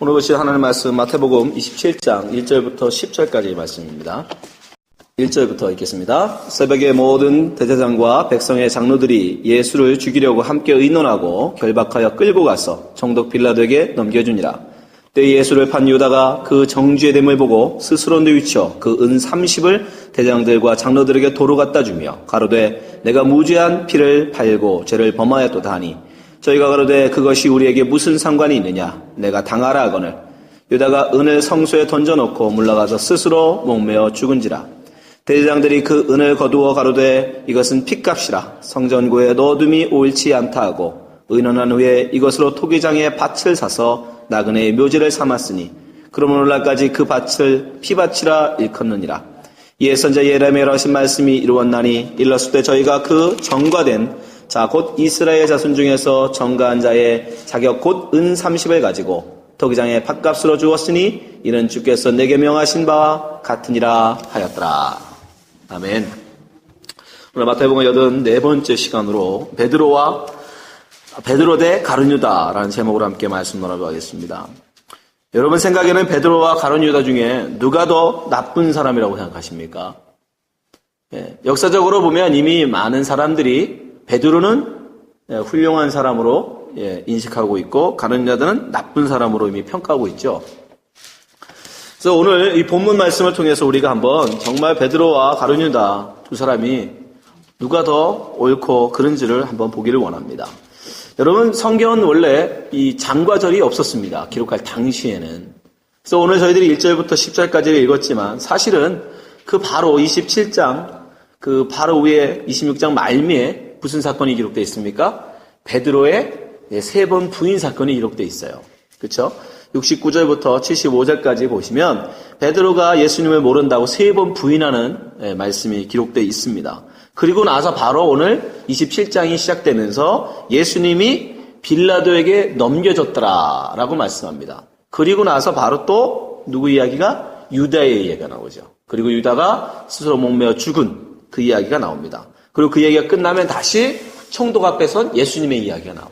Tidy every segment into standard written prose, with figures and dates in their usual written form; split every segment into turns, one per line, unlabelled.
오늘 보실 하나님의 말씀 마태복음 27장 1절부터 10절까지의 말씀입니다. 1절부터 읽겠습니다. 새벽에 모든 대제사장과 백성의 장로들이 예수를 죽이려고 함께 의논하고 결박하여 끌고 가서 총독 빌라도에게 넘겨주니라. 때에 예수를 판 유다가 그 정죄의 됨을 보고 스스로 뉘우쳐 그 은 30을 대장들과 장로들에게 도로 갖다 주며 가로되 내가 무죄한 피를 팔고 죄를 범하였도다 하니 저희가 가로되 그것이 우리에게 무슨 상관이 있느냐 내가 당하라 하거늘 유다가 은을 성소에 던져놓고 물러가서 스스로 목매어 죽은지라. 대제장들이 그 은을 거두어 가로되 이것은 핏값이라 성전구에 넣어둠이 옳지 않다 하고 의논한 후에 이것으로 토기장에 밭을 사서 나그네의 묘지를 삼았으니 그러므로 오늘날까지 그 밭을 피밭이라 일컫느니라. 이에 선자 예레미야로 하신 말씀이 이루었나니 일렀을 때 저희가 그 정과된 자 곧 이스라엘 자손 중에서 정가한 자의 자격 곧 은 30을 가지고 토기장에 밭값으로 주었으니 이는 주께서 내게 명하신 바와 같으니라 하였더라. 아멘. 오늘 마태복음 84번째 시간으로 베드로 대 가룟유다라는 제목으로 함께 말씀 나눠보겠습니다. 여러분 생각에는 베드로와 가룟유다 중에 누가 더 나쁜 사람이라고 생각하십니까? 역사적으로 보면 이미 많은 사람들이 베드로는 훌륭한 사람으로 인식하고 있고 가룟유다는 나쁜 사람으로 이미 평가하고 있죠. 그래서 오늘 이 본문 말씀을 통해서 우리가 한번 정말 베드로와 가룟유다 두 사람이 누가 더 옳고 그른지를 한번 보기를 원합니다. 여러분 성경은 원래 이 장과 절이 없었습니다. 기록할 당시에는. 그래서 오늘 저희들이 1절부터 10절까지를 읽었지만 사실은 그 바로 27장 그 바로 위에 26장 말미에 무슨 사건이 기록되어 있습니까? 베드로의 3번 부인 사건이 기록되어 있어요. 그렇죠? 69절부터 75절까지 보시면 베드로가 예수님을 모른다고 3번 부인하는 말씀이 기록되어 있습니다. 그리고 나서 바로 오늘 27장이 시작되면서 예수님이 빌라도에게 넘겨졌더라라고 말씀합니다. 그리고 나서 바로 또 누구 이야기가? 유다의 이야기가 나오죠. 그리고 유다가 스스로 목매어 죽은 그 이야기가 나옵니다. 그리고 그 얘기가 끝나면 다시 총독 앞에 선 예수님의 이야기가 나와요.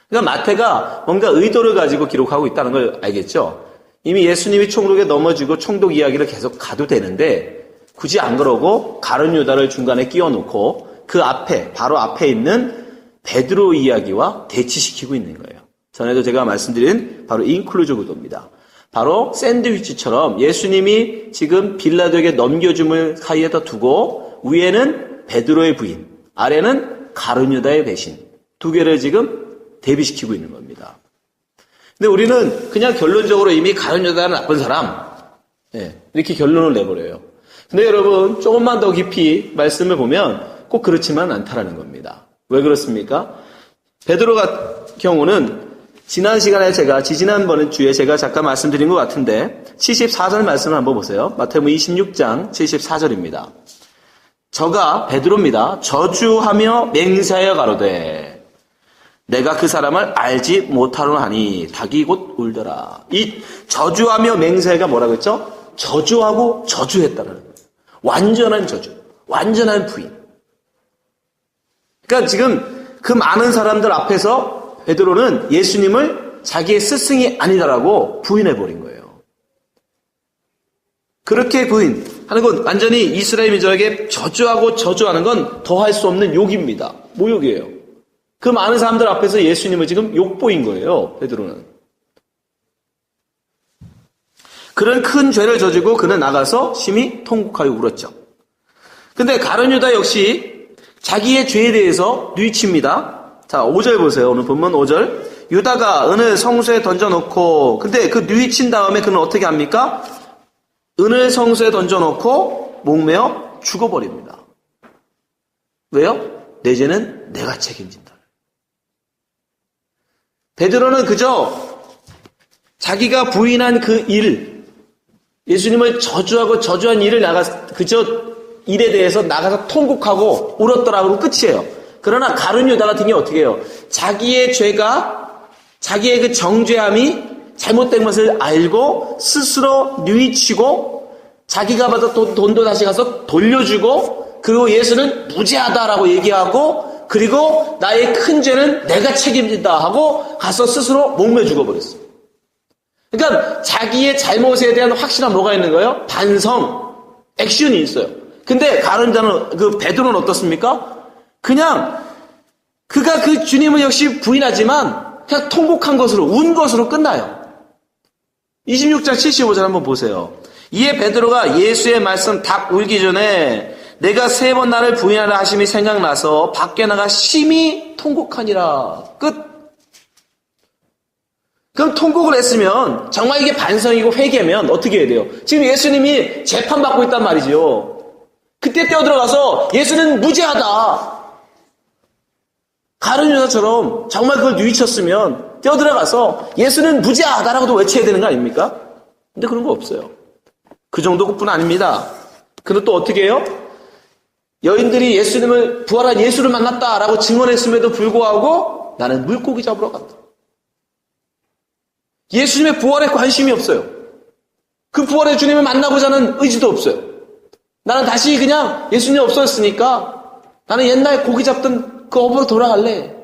그러니까 마태가 뭔가 의도를 가지고 기록하고 있다는 걸 알겠죠? 이미 예수님이 총독에 넘어지고 총독 이야기를 계속 가도 되는데 굳이 안 그러고 가룟유다를 중간에 끼워놓고 그 앞에 바로 앞에 있는 베드로 이야기와 대치시키고 있는 거예요. 전에도 제가 말씀드린 바로 인클루저 구도입니다. 바로 샌드위치처럼 예수님이 지금 빌라도에게 넘겨줌을 사이에다 두고 위에는 베드로의 부인, 아래는 가룟유다의 배신 두 개를 지금 대비시키고 있는 겁니다. 근데 우리는 그냥 결론적으로 이미 가룟유다는 나쁜 사람 이렇게 결론을 내버려요. 근데 여러분 조금만 더 깊이 말씀을 보면 꼭 그렇지만 않다라는 겁니다. 왜 그렇습니까? 베드로 같은 경우는 지난 시간에 지난번 주에 제가 잠깐 말씀드린 것 같은데 74절 말씀을 한번 보세요. 마태복음 26장 74절입니다. 저가 베드로입니다. 저주하며 맹세하여 가로되 내가 그 사람을 알지 못하노 하니 닭이 곧 울더라. 이 저주하며 맹세가 뭐라고 했죠? 저주하고 저주했다는 거예요. 완전한 저주, 완전한 부인. 그러니까 지금 그 많은 사람들 앞에서 베드로는 예수님을 자기의 스승이 아니다라고 부인해버린 거예요. 그렇게 부인하는 건 완전히 이스라엘 민족에게 저주하고 저주하는 건 더할 수 없는 욕입니다. 모욕이에요. 그 많은 사람들 앞에서 예수님을 지금 욕보인 거예요. 베드로는. 그런 큰 죄를 저지르고 그는 나가서 심히 통곡하여 울었죠. 근데 가룟유다 역시 자기의 죄에 대해서 뉘우칩니다. 자, 5절 보세요. 오늘 본문 5절. 유다가 은을 성소에 던져놓고 근데 그 뉘우친 다음에 그는 어떻게 합니까? 은을 성소에 던져놓고 목매어 죽어버립니다. 왜요? 내 죄는 내가 책임진다. 베드로는 그저 자기가 부인한 그 일, 예수님을 저주하고 저주한 일을 그저 일에 대해서 나가서 통곡하고 울었더라고 끝이에요. 그러나 가룟유다 같은 게 어떻게 해요? 자기의 죄가, 자기의 그 정죄함이 잘못된 것을 알고 스스로 뉘우치고 자기가 받은 돈도 다시 가서 돌려주고 그리고 예수는 무죄하다라고 얘기하고 그리고 나의 큰 죄는 내가 책임진다 하고 가서 스스로 목매 죽어버렸어요. 그러니까 자기의 잘못에 대한 확신한 뭐가 있는 거예요? 반성, 액션이 있어요. 근데 가룟 유다는, 그 베드로는 어떻습니까? 그냥 그가 그 주님을 역시 부인하지만 그냥 통곡한 것으로, 운 것으로 끝나요. 26장 75절 한번 보세요. 이에 베드로가 예수의 말씀 딱 울기 전에 내가 3번 나를 부인하라 하심이 생각나서 밖에 나가 심히 통곡하니라. 끝. 그럼 통곡을 했으면 정말 이게 반성이고 회개면 어떻게 해야 돼요? 지금 예수님이 재판받고 있단 말이죠. 그때 뛰어들어가서 예수는 무죄하다. 가룟 유다처럼 정말 그걸 뉘우쳤으면 뛰어들어가서 예수는 무죄하다라고도 외쳐야 되는 거 아닙니까? 근데 그런 거 없어요. 그 정도뿐 아닙니다. 그리고 또 어떻게 해요? 여인들이 예수님을, 부활한 예수를 만났다라고 증언했음에도 불구하고 나는 물고기 잡으러 간다. 예수님의 부활에 관심이 없어요. 그 부활의 주님을 만나고자 하는 의지도 없어요. 나는 다시 그냥 예수님 없어졌으니까 나는 옛날 고기 잡던 그 어부로 돌아갈래.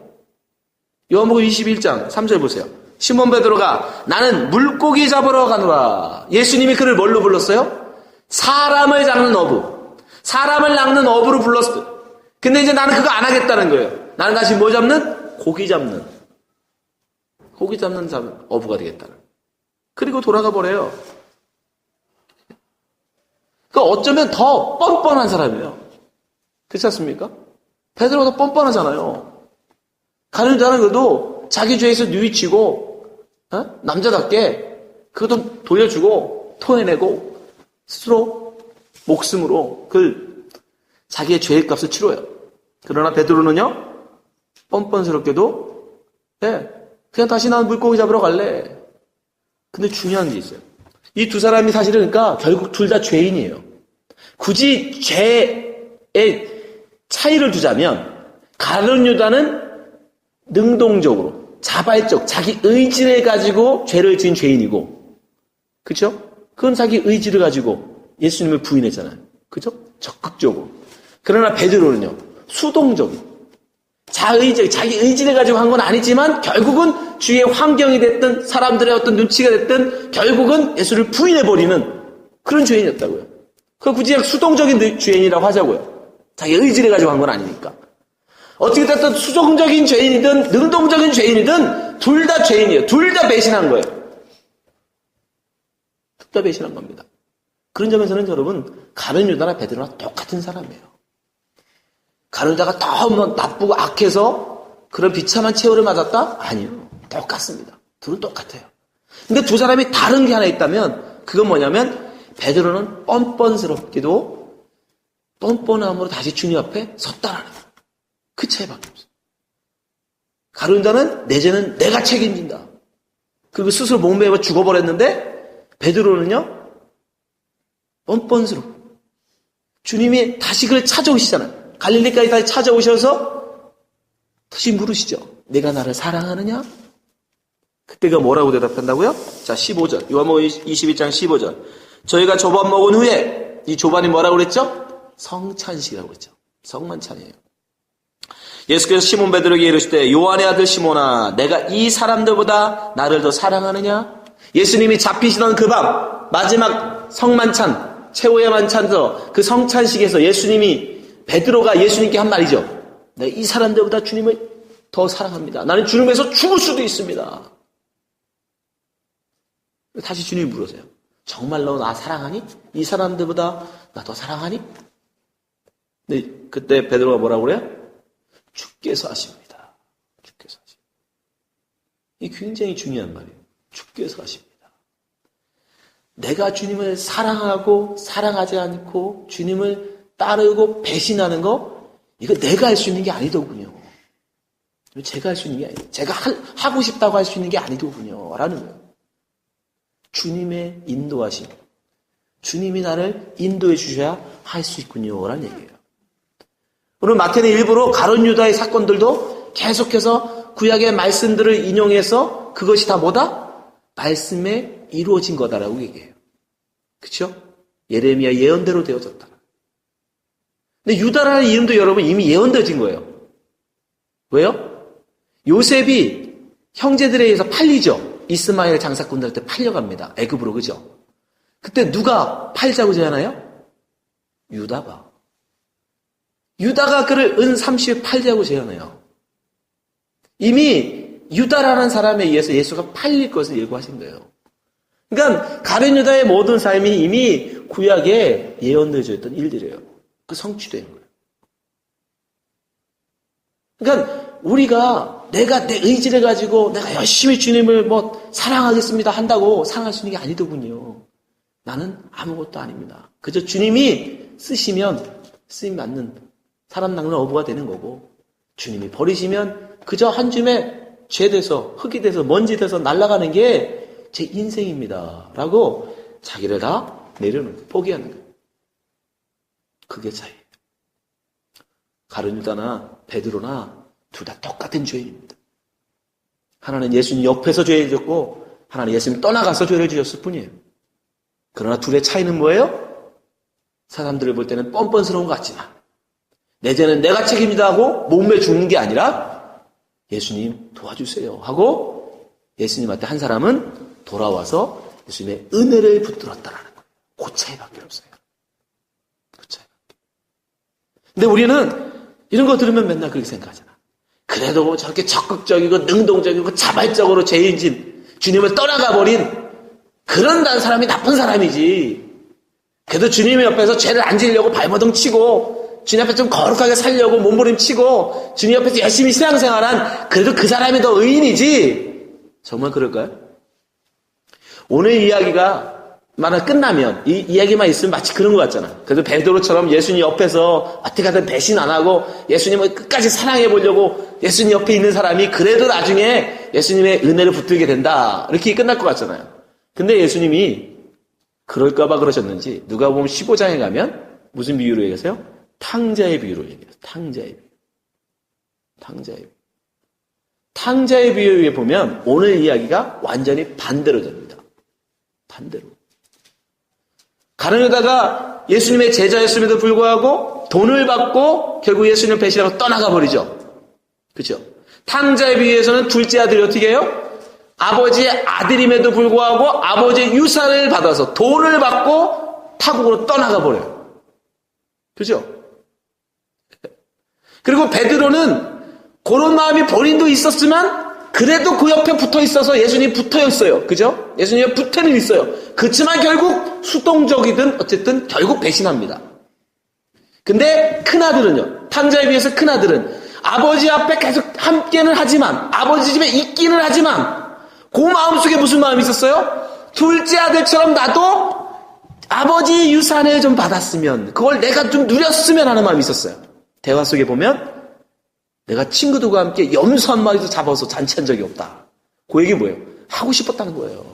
요한복음 21장 3절 보세요. 시몬 베드로가 나는 물고기 잡으러 가노라. 예수님이 그를 뭘로 불렀어요? 사람을 잡는 어부. 사람을 낚는 어부로 불렀어요. 근데 이제 나는 그거 안 하겠다는 거예요. 나는 다시 뭐 잡는? 고기 잡는 어부가 되겠다는. 그리고 돌아가 버려요. 그러니까 어쩌면 더 뻔뻔한 사람이에요. 그렇지 않습니까? 베드로가 더 뻔뻔하잖아요. 가룟 유다는 그래도 자기 죄에서 뉘우치고 남자답게 그것도 돌려주고 토해내고 스스로 목숨으로 그 자기의 죄의 값을 치러요. 그러나 베드로는요 뻔뻔스럽게도 그냥 다시 난 물고기 잡으러 갈래. 근데 중요한 게 있어요. 이 두 사람이 사실은 그러니까 결국 둘 다 죄인이에요. 굳이 죄의 차이를 두자면 가룟 유다는 능동적으로 자발적 자기 의지를 가지고 죄를 지은 죄인이고, 그렇죠? 그건 자기 의지를 가지고 예수님을 부인했잖아요. 그렇죠? 적극적으로. 그러나 베드로는요 수동적인 자의적 자기 의지를 가지고 한 건 아니지만 결국은 주위의 환경이 됐든 사람들의 어떤 눈치가 됐든 결국은 예수를 부인해버리는 그런 죄인이었다고요. 그 굳이 수동적인 죄인이라고 하자고요. 자기 의지를 가지고 한 건 아니니까. 어떻게 됐든 수동적인 죄인이든 능동적인 죄인이든 둘 다 죄인이에요. 둘 다 배신한 거예요. 둘 다 배신한 겁니다. 그런 점에서는 여러분 가룟 유다나 베드로나 똑같은 사람이에요. 가룟 유다가 너무 나쁘고 악해서 그런 비참한 최후를 맞았다? 아니요. 똑같습니다. 둘은 똑같아요. 근데 두 사람이 다른 게 하나 있다면 그건 뭐냐면 베드로는 뻔뻔스럽게도 뻔뻔함으로 다시 주님 앞에 섰다라는 거예요. 그 차이밖에 없어요. 가룟 유다는 내 죄는 내가 책임진다. 그리고 스스로 목매어 죽어버렸는데 베드로는요 뻔뻔스럽고 주님이 다시 그를 찾아오시잖아요. 갈릴리까지 다시 찾아오셔서 다시 물으시죠. 내가 나를 사랑하느냐? 그때가 뭐라고 대답한다고요? 자 15절 요한복음 22장 15절 저희가 조반 먹은 후에 이 조반이 뭐라고 그랬죠? 성찬식이라고 그랬죠. 성만찬이에요. 예수께서 시몬 베드로에게 이르시되 요한의 아들 시몬아 내가 이 사람들보다 나를 더 사랑하느냐? 예수님이 잡히시던 그 밤 마지막 성만찬 최후의 만찬에서 그 성찬식에서 예수님이 베드로가 예수님께 한 말이죠. 내가 이 사람들보다 주님을 더 사랑합니다. 나는 주님에서 죽을 수도 있습니다. 다시 주님이 물으세요. 정말로 나 사랑하니? 이 사람들보다 나 더 사랑하니? 근데 그때 베드로가 뭐라고 그래요? 주께서 하십니다. 주께서 하십니다. 이게 굉장히 중요한 말이에요. 주께서 하십니다. 내가 주님을 사랑하고 사랑하지 않고 주님을 따르고 배신하는 거 이거 내가 할 수 있는 게 아니더군요. 제가 할 수 있는 게 아니에요. 제가 하고 싶다고 할 수 있는 게 아니더군요. 라는 거예요. 주님의 인도하심. 주님이 나를 인도해 주셔야 할 수 있군요. 라는 얘기예요. 오늘 마태는 일부러 가룟 유다의 사건들도 계속해서 구약의 말씀들을 인용해서 그것이 다 뭐다? 말씀에 이루어진 거다라고 얘기해요. 그렇죠? 예레미야 예언대로 되어졌다. 근데 유다라는 이름도 여러분 이미 예언되어진 거예요. 왜요? 요셉이 형제들에 의해서 팔리죠. 이스마엘 장사꾼들한테 팔려갑니다. 애굽으로, 그죠? 그때 누가 팔자고 제안해요? 유다가. 유다가 그를 은 30에 팔자고 제안해요. 이미 유다라는 사람에 의해서 예수가 팔릴 것을 예고하신 거예요. 그러니까 가룟 유다의 모든 삶이 이미 구약에 예언되어져 있던 일들이에요. 그 성취되는 거예요. 그러니까 우리가 내가 내 의지를 가지고 내가 열심히 주님을 사랑하겠습니다 한다고 사랑할 수 있는 게 아니더군요. 나는 아무것도 아닙니다. 그저 주님이 쓰시면 쓰임 맞는 사람 낚는 어부가 되는 거고, 주님이 버리시면 그저 한 줌의 죄 돼서 흙이 돼서 먼지 돼서 날아가는 게 제 인생입니다 라고 자기를 다 내려놓고 포기하는 거예요. 그게 차이예요. 가룟 유다나 베드로나 둘 다 똑같은 죄인입니다. 하나는 예수님 옆에서 죄를 졌고 하나는 예수님 떠나가서 죄를 지었을 뿐이에요. 그러나 둘의 차이는 뭐예요? 사람들을 볼 때는 뻔뻔스러운 것 같지만 내 죄는 내가 책임이다 하고 몸에 죽는 게 아니라 예수님 도와주세요 하고 예수님한테 한 사람은 돌아와서 예수님의 은혜를 붙들었다라는 거예요. 그 차이밖에 없어요. 그 차이밖에. 근데 우리는 이런 거 들으면 맨날 그렇게 생각하잖아. 그래도 저렇게 적극적이고 능동적이고 자발적으로 죄인진 주님을 떠나가 버린 그런 사람이 나쁜 사람이지. 그래도 주님 옆에서 죄를 안 지려고 발버둥 치고 주님 앞에 좀 거룩하게 살려고 몸부림치고 주님 옆에서 열심히 신앙생활한 그래도 그 사람이 더 의인이지. 정말 그럴까요? 오늘 이야기가 만약 끝나면 이 이야기만 있으면 마치 그런 것 같잖아. 그래도 베드로처럼 예수님 옆에서 어떻게 하든 배신 안 하고 예수님을 끝까지 사랑해 보려고 예수님 옆에 있는 사람이 그래도 나중에 예수님의 은혜를 붙들게 된다. 이렇게 끝날 것 같잖아요. 근데 예수님이 그럴까봐 그러셨는지 누가복음 15장에 가면 무슨 비유로 얘기하세요? 탕자의 비유로 얘기해요. 탕자의 비유. 탕자의 비유. 탕자의 비유에 보면 오늘 이야기가 완전히 반대로 됩니다. 반대로. 가룟 유다가 예수님의 제자였음에도 불구하고 돈을 받고 결국 예수님을 배신하고 떠나가 버리죠. 그렇죠? 탕자의 비유에서는 둘째 아들이 어떻게 해요? 아버지의 아들임에도 불구하고 아버지의 유산을 받아서 돈을 받고 타국으로 떠나가 버려요. 그렇죠? 그리고 베드로는 그런 마음이 본인도 있었지만 그래도 그 옆에 붙어 있어서 예수님 붙어 있어요. 그죠? 예수님 붙어는 있어요. 그렇지만 결국 수동적이든 어쨌든 결국 배신합니다. 근데 큰아들은요. 탕자에 비해서 큰아들은 아버지 앞에 계속 함께는 하지만 아버지 집에 있기는 하지만 그 마음속에 무슨 마음이 있었어요? 둘째 아들처럼 나도 아버지 유산을 좀 받았으면 그걸 내가 좀 누렸으면 하는 마음이 있었어요. 대화 속에 보면 내가 친구들과 함께 염소 한 마리도 잡아서 잔치한 적이 없다. 그 얘기 뭐예요? 하고 싶었다는 거예요.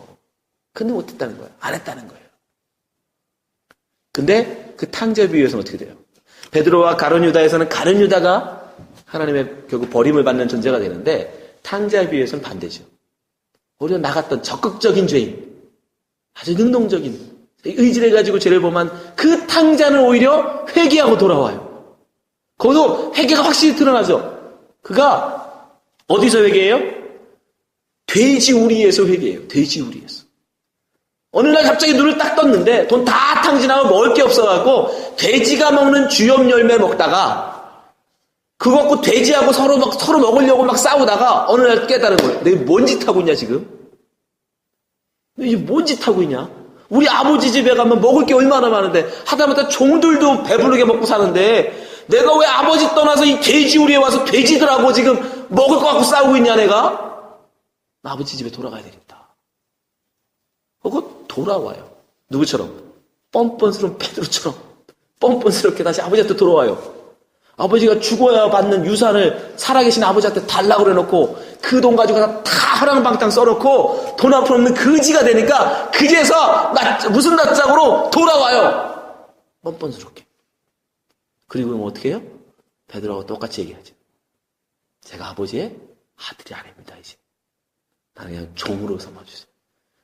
근데 못했다는 거예요. 안 했다는 거예요. 근데 그 탕자 비유에서는 어떻게 돼요? 베드로와 가룟 유다에서는 가룟 유다가 하나님의 결국 버림을 받는 존재가 되는데 탕자 비유에서는 반대죠. 오히려 나갔던 적극적인 죄인, 아주 능동적인 의지를 가지고 죄를 범한 그 탕자는 오히려 회개하고 돌아와요. 거기서 회개가 확실히 드러나죠. 그가 어디서 회개해요? 돼지우리에서 회개해요. 돼지우리에서. 어느 날 갑자기 눈을 딱 떴는데 돈 다 탕진하고 먹을 게 없어갖고 돼지가 먹는 주염 열매 먹다가 그거 갖고 돼지하고 서로 먹으려고 막 싸우다가 어느 날 깨달은 거예요. 내가 뭔 짓 하고 있냐 지금? 이게 뭔 짓 하고 있냐? 우리 아버지 집에 가면 먹을 게 얼마나 많은데 하다못해 종들도 배부르게 먹고 사는데 내가 왜 아버지 떠나서 이 돼지우리에 와서 돼지들하고 지금 먹을 거 갖고 싸우고 있냐 내가? 아버지 집에 돌아가야 되겠다. 그거 돌아와요. 누구처럼? 뻔뻔스러운 베드로처럼 뻔뻔스럽게 다시 아버지한테 돌아와요. 아버지가 죽어야 받는 유산을 살아계신 아버지한테 달라고 그래놓고 그 돈 가지고 다 허랑방탕 써놓고 돈 한 푼 없는 거지가 되니까 그제서 무슨 낯짝으로 돌아와요. 뻔뻔스럽게. 그리고 그럼 어떻게 해요? 베드로하고 똑같이 얘기하죠. 제가 아버지의 아들이 아닙니다. 이제 나는 그냥 종으로 삼아주세요.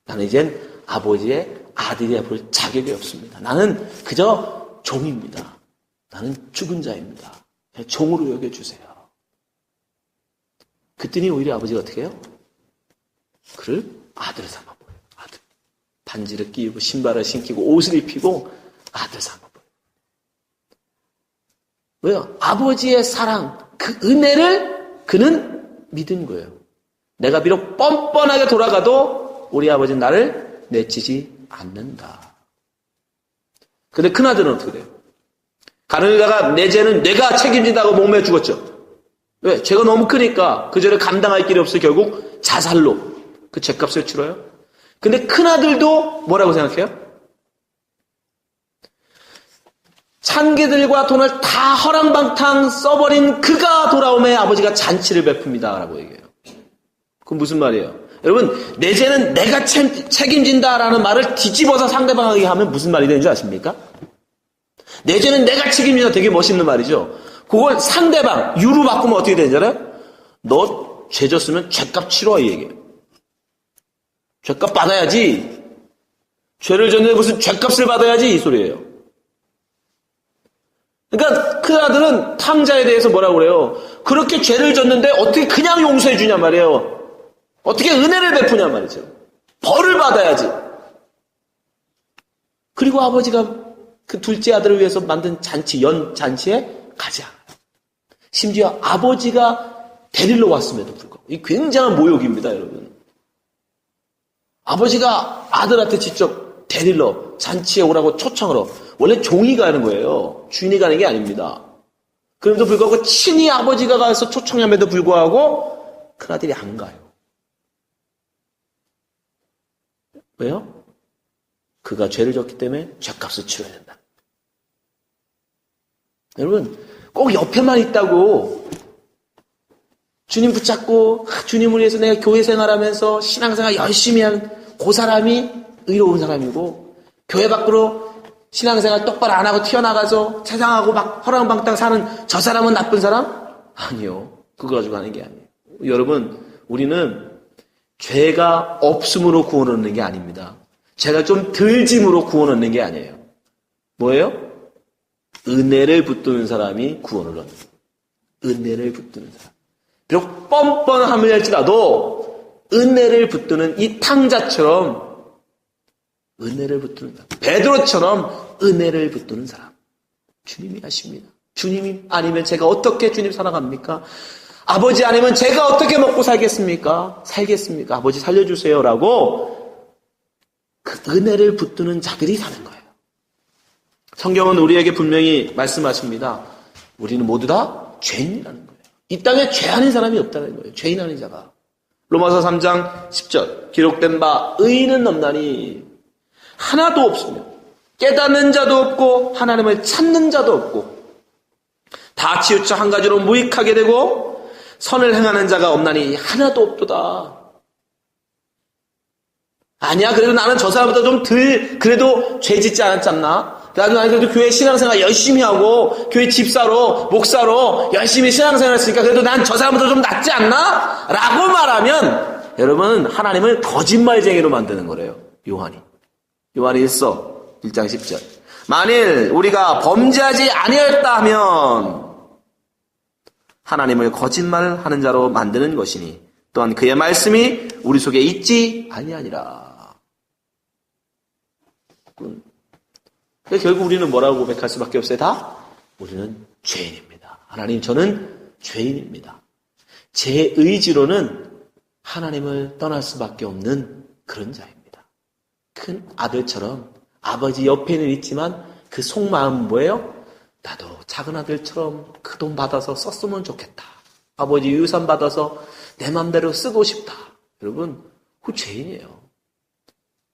나는 이젠 아버지의 아들이 볼 자격이 없습니다. 나는 그저 종입니다. 나는 죽은 자입니다. 그냥 종으로 여겨주세요. 그랬더니 오히려 아버지가 어떻게 해요? 그를 아들 삼아 보여요. 아들. 반지를 끼우고 신발을 신기고 옷을 입히고 아들 삼아 보여요. 왜요? 아버지의 사랑, 그 은혜를 그는 믿은 거예요. 내가 비록 뻔뻔하게 돌아가도 우리 아버지는 나를 내치지 않는다. 근데 큰아들은 어떻게 돼요? 가룟 유다가 내 죄는 내가 책임진다고 목매어 죽었죠. 왜? 죄가 너무 크니까 그 죄를 감당할 길이 없어 결국 자살로 그 죄값을 치러요. 근데 큰아들도 뭐라고 생각해요? 창기들과 돈을 다 허랑방탕 써버린 그가 돌아오매 아버지가 잔치를 베풉니다. 라고 얘기해요. 그건 무슨 말이에요? 여러분, 내 죄는 내가 책임진다라는 말을 뒤집어서 상대방에게 하면 무슨 말이 되는 줄 아십니까? 내 죄는 내가 책임진다 되게 멋있는 말이죠. 그걸 상대방, 유로 바꾸면 어떻게 되는 줄 알아요? 너 죄 졌으면 죄값 치러 이 얘기예요. 죄값 받아야지. 죄를 졌는데 무슨 죄값을 받아야지 이 소리예요. 그러니까 그 아들은 탕자에 대해서 뭐라고 그래요? 그렇게 죄를 졌는데 어떻게 그냥 용서해 주냐 말이에요. 어떻게 은혜를 베푸냐 말이죠. 벌을 받아야지. 그리고 아버지가 그 둘째 아들을 위해서 만든 잔치, 잔치에 가지 않아요. 심지어 아버지가 데리러 왔음에도 불구하고. 이 굉장한 모욕입니다, 여러분. 아버지가 아들한테 직접 데리러 잔치에 오라고 초청으로. 원래 종이 가는 거예요. 주인이 가는 게 아닙니다. 그럼에도 불구하고 친히 아버지가 가서 초청함에도 불구하고 큰아들이 안 가요. 왜요? 그가 죄를 졌기 때문에 죄값을 치러야 된다. 여러분, 꼭 옆에만 있다고 주님 붙잡고 주님을 위해서 내가 교회 생활하면서 신앙생활 열심히 하는 그 사람이 의로운 사람이고 교회 밖으로 신앙생활 똑바로 안 하고 튀어나가서 세상하고 막 허랑방탕 사는 저 사람은 나쁜 사람? 아니요. 그거 가지고 하는 게 아니에요. 여러분, 우리는 죄가 없음으로 구원 얻는 게 아닙니다. 죄가 좀 덜 짐으로 구원 얻는 게 아니에요. 뭐예요? 은혜를 붙드는 사람이 구원을 얻는 거예요. 은혜를 붙드는 사람. 비록 뻔뻔함을 할지라도 은혜를 붙드는 이 탕자처럼 은혜를 붙드는 사람. 베드로처럼 은혜를 붙드는 사람. 주님이 하십니다. 주님이 아니면 제가 어떻게 주님 살아갑니까? 아버지 아니면 제가 어떻게 먹고 살겠습니까? 아버지 살려주세요라고 그 은혜를 붙드는 자들이 사는 거예요. 성경은 우리에게 분명히 말씀하십니다. 우리는 모두 다 죄인이라는 거예요. 이 땅에 죄 아닌 사람이 없다는 거예요. 죄인 아닌 자가. 로마서 3장 10절 기록된 바 의인은 없나니 하나도 없으며 깨닫는 자도 없고 하나님을 찾는 자도 없고 다 치우쳐 한 가지로 무익하게 되고 선을 행하는 자가 없나니 하나도 없도다. 아니야, 그래도 나는 저 사람보다 좀 덜 그래도 죄 짓지 않았잖나? 나는 그래도 교회 신앙생활 열심히 하고 교회 집사로 목사로 열심히 신앙생활 했으니까 그래도 난 저 사람보다 좀 낫지 않나? 라고 말하면 여러분 하나님을 거짓말쟁이로 만드는 거래요. 요한이 1서 1장 10절 만일 우리가 범죄하지 아니하였다 하면 하나님을 거짓말하는 자로 만드는 것이니 또한 그의 말씀이 우리 속에 있지 아니하니라. 결국 우리는 뭐라고 고백할 수밖에 없어요? 다 우리는 죄인입니다. 하나님 저는 죄인입니다. 제 의지로는 하나님을 떠날 수밖에 없는 그런 자입니다. 큰 아들처럼 아버지 옆에는 있지만 그 속마음은 뭐예요? 나도 작은 아들처럼 그 돈 받아서 썼으면 좋겠다. 아버지 유산 받아서 내 맘대로 쓰고 싶다. 여러분, 그 죄인이에요.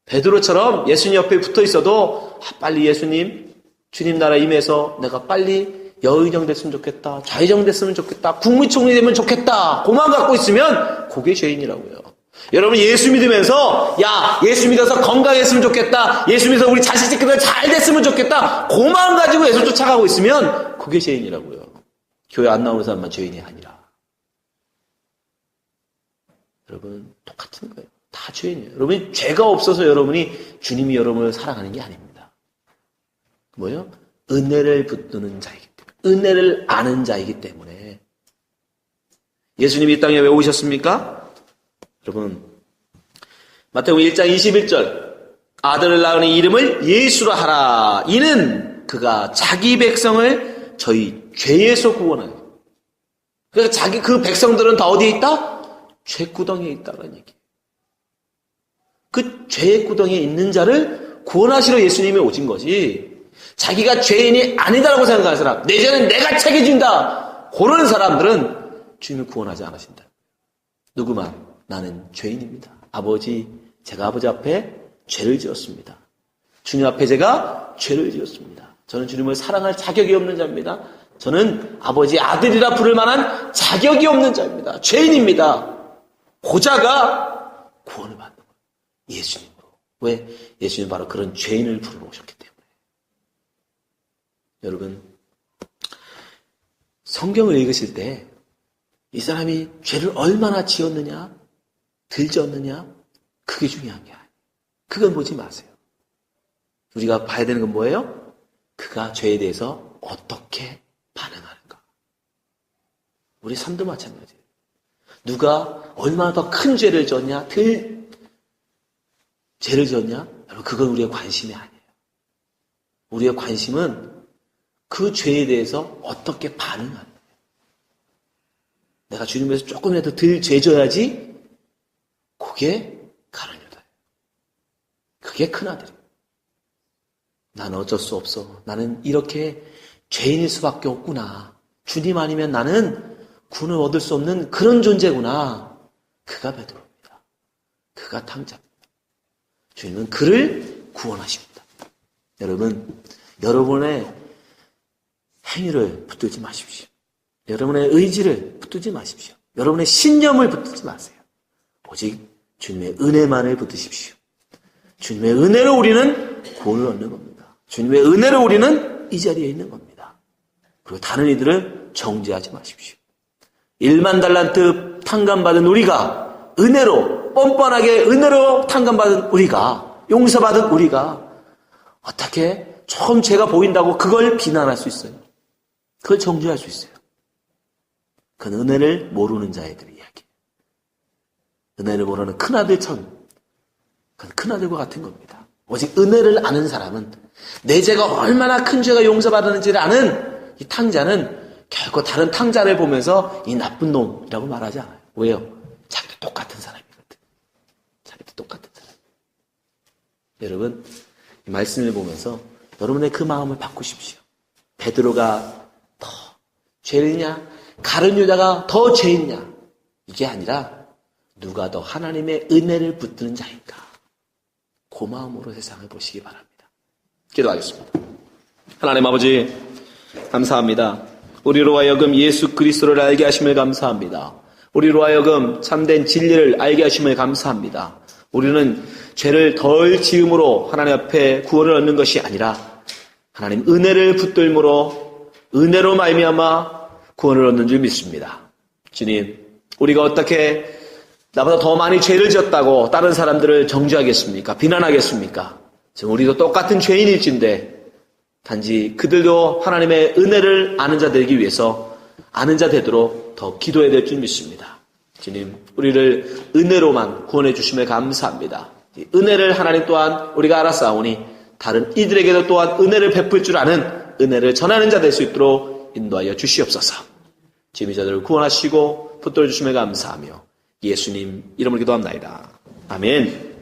베드로처럼 예수님 옆에 붙어 있어도 빨리 예수님, 주님 나라 임해서 내가 빨리 여의정 됐으면 좋겠다. 좌의정 됐으면 좋겠다. 국무총리 되면 좋겠다. 고만 갖고 있으면 그게 죄인이라고요. 여러분 예수 믿으면서 야 예수 믿어서 건강했으면 좋겠다. 예수 믿어서 우리 자식 새끼들 잘 됐으면 좋겠다. 고만 가지고 예수 쫓아가고 있으면 그게 죄인이라고요. 교회 안 나오는 사람만 죄인이 아니라. 여러분 똑같은 거예요. 다 죄인이에요. 여러분이 죄가 없어서 여러분이 주님이 여러분을 사랑하는 게 아닙니다. 뭐예요? 은혜를 붙드는 자이기 때문에. 은혜를 아는 자이기 때문에. 예수님이 이 땅에 왜 오셨습니까? 여러분 마태복음 1장 21절 아들을 낳으니 이름을 예수라 하라. 이는 그가 자기 백성을 저희 죄에서 구원하여. 그러니까 그 백성들은 다 어디에 있다? 죄구덩이에 있다는 얘기예요. 그 죄의 구덩이에 있는 자를 구원하시러 예수님이 오신 것이 자기가 죄인이 아니다라고 생각하는 사람, 내 죄는 내가 책임진다. 그런 사람들은 주님이 구원하지 않으신다. 누구만 나는 죄인입니다. 아버지, 제가 아버지 앞에 죄를 지었습니다. 주님 앞에 제가 죄를 지었습니다. 저는 주님을 사랑할 자격이 없는 자입니다. 저는 아버지 아들이라 부를 만한 자격이 없는 자입니다. 죄인입니다. 고자가 구원을 받는 거예요. 예수님으로. 왜? 예수님은 바로 그런 죄인을 부르러 오셨기 때문에. 여러분, 성경을 읽으실 때 이 사람이 죄를 얼마나 지었느냐, 덜 지었느냐, 그게 중요한 게 아니에요. 그건 보지 마세요. 우리가 봐야 되는 건 뭐예요? 그가 죄에 대해서 어떻게 반응하는가. 우리 삶도 마찬가지예요. 누가 얼마나 더 큰 죄를 지었냐, 덜 죄를 지었냐? 여러분, 그건 우리의 관심이 아니에요. 우리의 관심은 그 죄에 대해서 어떻게 반응하는 거예요. 내가 주님에서 조금이라도 덜 죄져야지. 그게 가룟 유다예요. 그게 큰아들이에요. 나는 어쩔 수 없어. 나는 이렇게 죄인일 수밖에 없구나. 주님 아니면 나는 구원을 얻을 수 없는 그런 존재구나. 그가 베드로입니다. 그가 탕자입니다. 주님은 그를 구원하십니다. 여러분, 여러분의 행위를 붙들지 마십시오. 여러분의 의지를 붙들지 마십시오. 여러분의 신념을 붙들지 마세요. 오직 주님의 은혜만을 붙드십시오. 주님의 은혜로 우리는 구원을 얻는 겁니다. 주님의 은혜로 우리는 이 자리에 있는 겁니다. 그리고 다른 이들을 정죄하지 마십시오. 1만 달란트 탕감받은 우리가, 은혜로, 뻔뻔하게 은혜로 탕감받은 우리가, 용서받은 우리가 어떻게 처음 죄가 보인다고 그걸 비난할 수 있어요? 그걸 정죄할 수 있어요? 그건 은혜를 모르는 자애들의 이야기예요. 은혜를 모르는 큰아들처럼, 그건 큰아들과 같은 겁니다. 오직 은혜를 아는 사람은, 내 죄가 얼마나 큰 죄가 용서받았는지를 아는 이 탕자는 결코 다른 탕자를 보면서 이 나쁜 놈이라고 말하지 않아요. 왜요? 자기도 똑같은 사람이거든. 자기도 똑같은 사람. 여러분, 이 말씀을 보면서 여러분의 그 마음을 바꾸십시오. 베드로가 더 죄있냐? 가룟 유다가 더 죄있냐? 이게 아니라 누가 더 하나님의 은혜를 붙드는 자인가? 그 마음으로 세상을 보시기 바랍니다. 기도하겠습니다. 하나님 아버지, 감사합니다. 우리로 하여금 예수 그리스도를 알게 하심을 감사합니다. 우리로 하여금 참된 진리를 알게 하심을 감사합니다. 우리는 죄를 덜 지음으로 하나님 앞에 구원을 얻는 것이 아니라 하나님 은혜를 붙들므로 은혜로 말미암아 구원을 얻는 줄 믿습니다. 주님, 우리가 어떻게 나보다 더 많이 죄를 지었다고 다른 사람들을 정죄하겠습니까? 비난하겠습니까? 지금 우리도 똑같은 죄인일진데 단지 그들도 하나님의 은혜를 아는 자 되기 위해서 아는 자 되도록 더 기도해야 될 줄 믿습니다. 주님, 우리를 은혜로만 구원해 주심에 감사합니다. 이 은혜를 하나님 또한 우리가 알았사오니 다른 이들에게도 또한 은혜를 베풀 줄 아는 은혜를 전하는 자 될 수 있도록 인도하여 주시옵소서. 지금 이 자들을 구원하시고 붙들어 주심에 감사하며 예수님 이름으로 기도합나이다. 아멘.